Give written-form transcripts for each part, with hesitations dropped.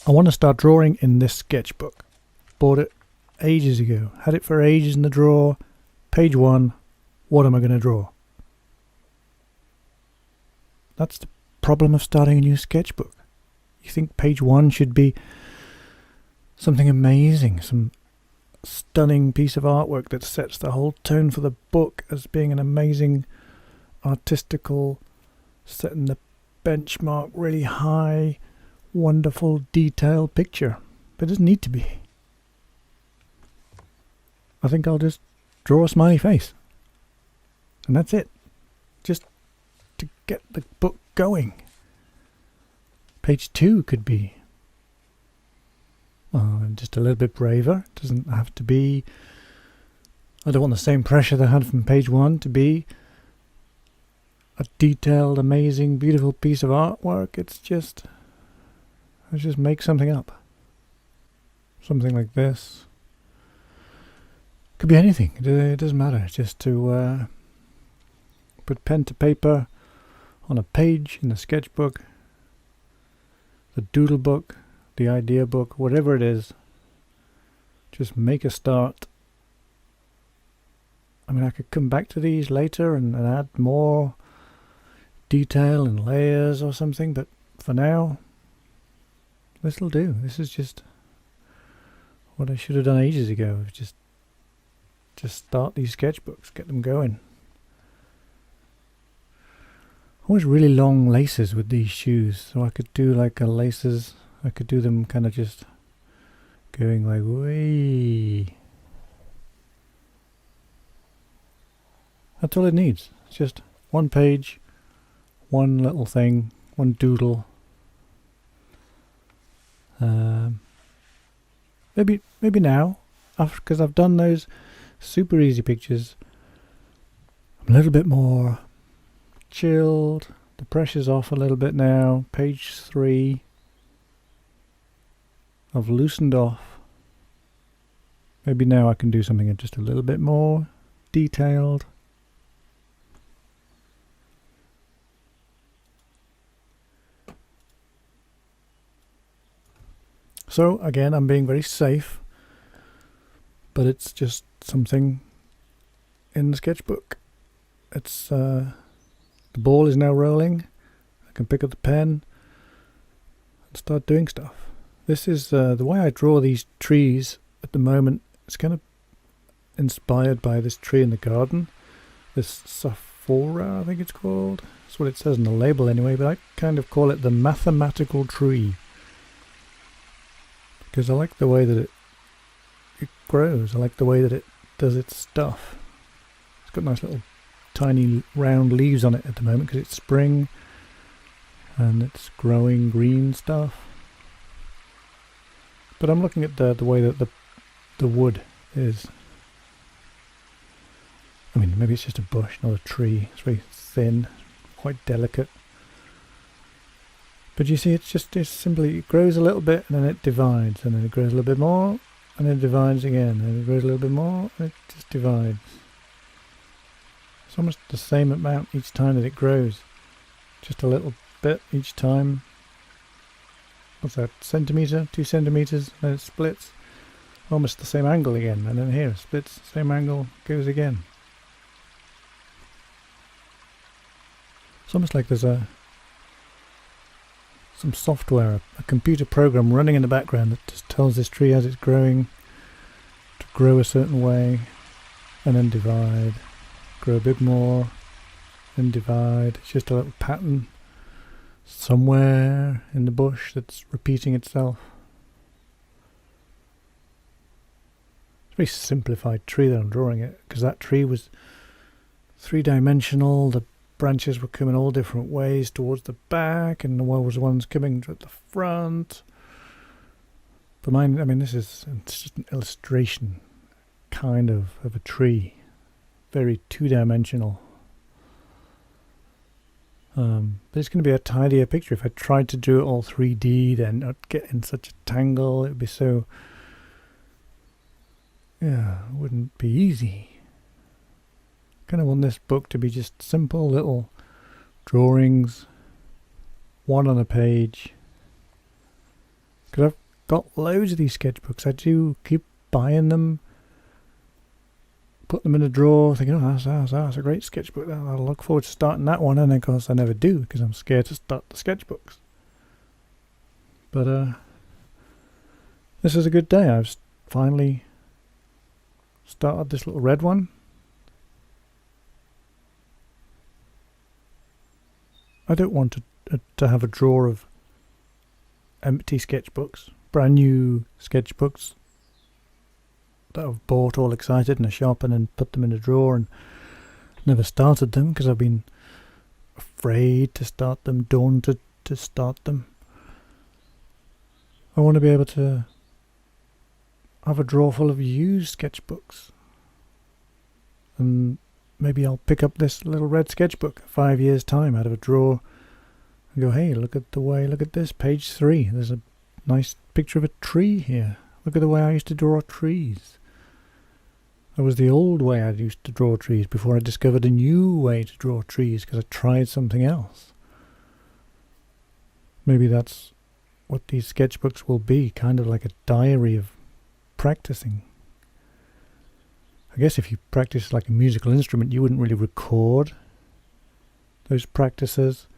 I want to start drawing in this sketchbook. Bought it ages ago. Had it for ages in the drawer. Page 1. What am I going to draw? That's the problem of starting a new sketchbook. You think page 1 should be something amazing, some stunning piece of artwork that sets the whole tone for the book as being an amazing artistical, setting the benchmark really high, wonderful detailed picture. But it doesn't need to be. I think I'll just draw a smiley face. And that's it. Just to get the book going. Page 2 could be just a little bit braver. It doesn't have to be... I don't want the same pressure that I had from page 1 to be a detailed, amazing, beautiful piece of artwork. Let's just make something up. Something like this. Could be anything. It doesn't matter. Just to put pen to paper on a page in the sketchbook, the doodle book, the idea book, whatever it is. Just make a start. I mean, I could come back to these later and add more detail and layers or something, but for now, this'll do. This is just what I should have done ages ago. Just start these sketchbooks, get them going. Always really long laces with these shoes, so I could do like a laces. I could do them kind of just going like way. That's all it needs. It's just one page, one little thing, one doodle. Maybe now, because I've done those super easy pictures, I'm a little bit more chilled. The pressure's off a little bit now. Page 3. I've loosened off. Maybe now I can do something just a little bit more detailed. So again, I'm being very safe, but it's just something in the sketchbook. It's the ball is now rolling. I can pick up the pen and start doing stuff. This is the way I draw these trees at the moment. It's kind of inspired by this tree in the garden, this Saphora, I think it's called. That's what it says on the label anyway, but I kind of call it the mathematical tree, because I like the way that it grows. I like the way that it does its stuff. It's got nice little tiny round leaves on it at the moment because it's spring and it's growing green stuff. But I'm looking at the way that the wood is. I mean, maybe it's just a bush, not a tree. It's very thin, quite delicate. But you see, it's simply, it grows a little bit and then it divides, and then it grows a little bit more and then it divides again, and it grows a little bit more and it just divides. It's almost the same amount each time that it grows. Just a little bit each time. What's that, centimetre, 2 centimetres, then it splits. Almost the same angle again, and then here it splits, same angle, goes again. It's almost like there's some software, a computer program running in the background that just tells this tree as it's growing to grow a certain way, and then divide, grow a bit more, then divide. It's just a little pattern somewhere in the bush that's repeating itself. It's a very simplified tree that I'm drawing it, because that tree was 3-dimensional. The branches were coming all different ways towards the back, and the ones coming at the front. But mine, I mean, it's just an illustration kind of a tree, very 2-dimensional. But it's going to be a tidier picture. If I tried to do it all 3D, then I'd get in such a tangle. It would be so, yeah, it wouldn't be easy. Kind of want this book to be just simple little drawings, one on a page. Because got loads of these sketchbooks. I do keep buying them, put them in a drawer, thinking, oh, that's a great sketchbook. I'll look forward to starting that one. And then, of course, I never do because I'm scared to start the sketchbooks. But this is a good day. I've finally started this little red one. I don't want to have a drawer of empty sketchbooks, brand new sketchbooks that I've bought all excited in a shop and then put them in a drawer and never started them because I've been afraid to start them, daunted to start them. I want to be able to have a drawer full of used sketchbooks, and maybe I'll pick up this little red sketchbook 5 years time out of a drawer and go, hey, look at this, page 3. There's a nice picture of a tree here. Look at the way I used to draw trees. That was the old way I used to draw trees before I discovered a new way to draw trees because I tried something else. Maybe that's what these sketchbooks will be, kind of like a diary of practicing. I guess if you practice like a musical instrument, you wouldn't really record those practices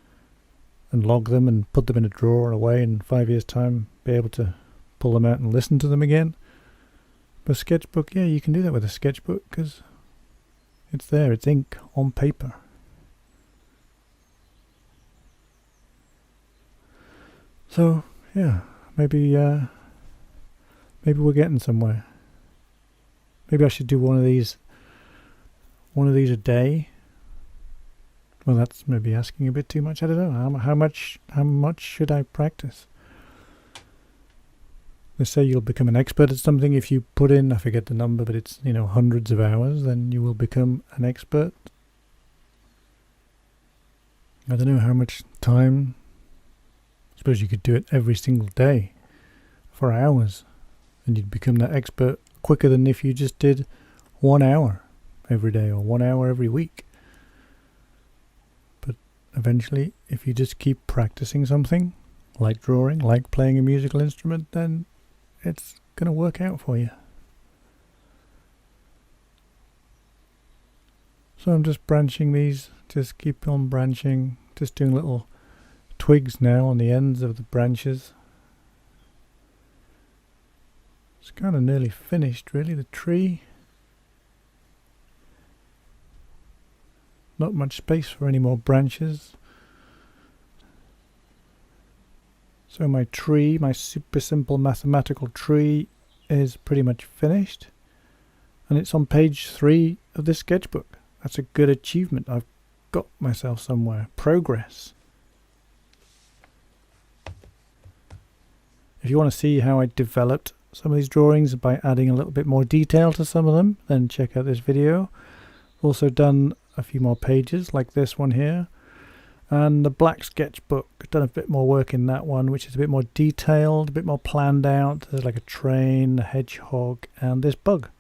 and log them and put them in a drawer away, and in 5 years' time be able to pull them out and listen to them again. But a sketchbook, yeah, you can do that with a sketchbook because it's there, it's ink on paper. So, yeah, maybe we're getting somewhere. Maybe I should do one of these a day. Well, that's maybe asking a bit too much. I don't know. How much should I practice? They say you'll become an expert at something if you put in, I forget the number, but it's, hundreds of hours, then you will become an expert. I don't know how much time. I suppose you could do it every single day for hours, and you'd become that expert quicker than if you just did 1 hour every day or 1 hour every week. But eventually, if you just keep practicing something, like drawing, like playing a musical instrument, then it's going to work out for you. So I'm just branching these, just keep on branching, just doing little twigs now on the ends of the branches. It's kind of nearly finished, really, the tree. Not much space for any more branches. So my tree, my super simple mathematical tree, is pretty much finished. And it's on page 3 of this sketchbook. That's a good achievement. I've got myself somewhere. Progress. If you want to see how I developed some of these drawings by adding a little bit more detail to some of them, then check out this video. I've also done a few more pages like this one here. And the black sketchbook, I've done a bit more work in that one, which is a bit more detailed, a bit more planned out. There's like a train, a hedgehog, and this bug.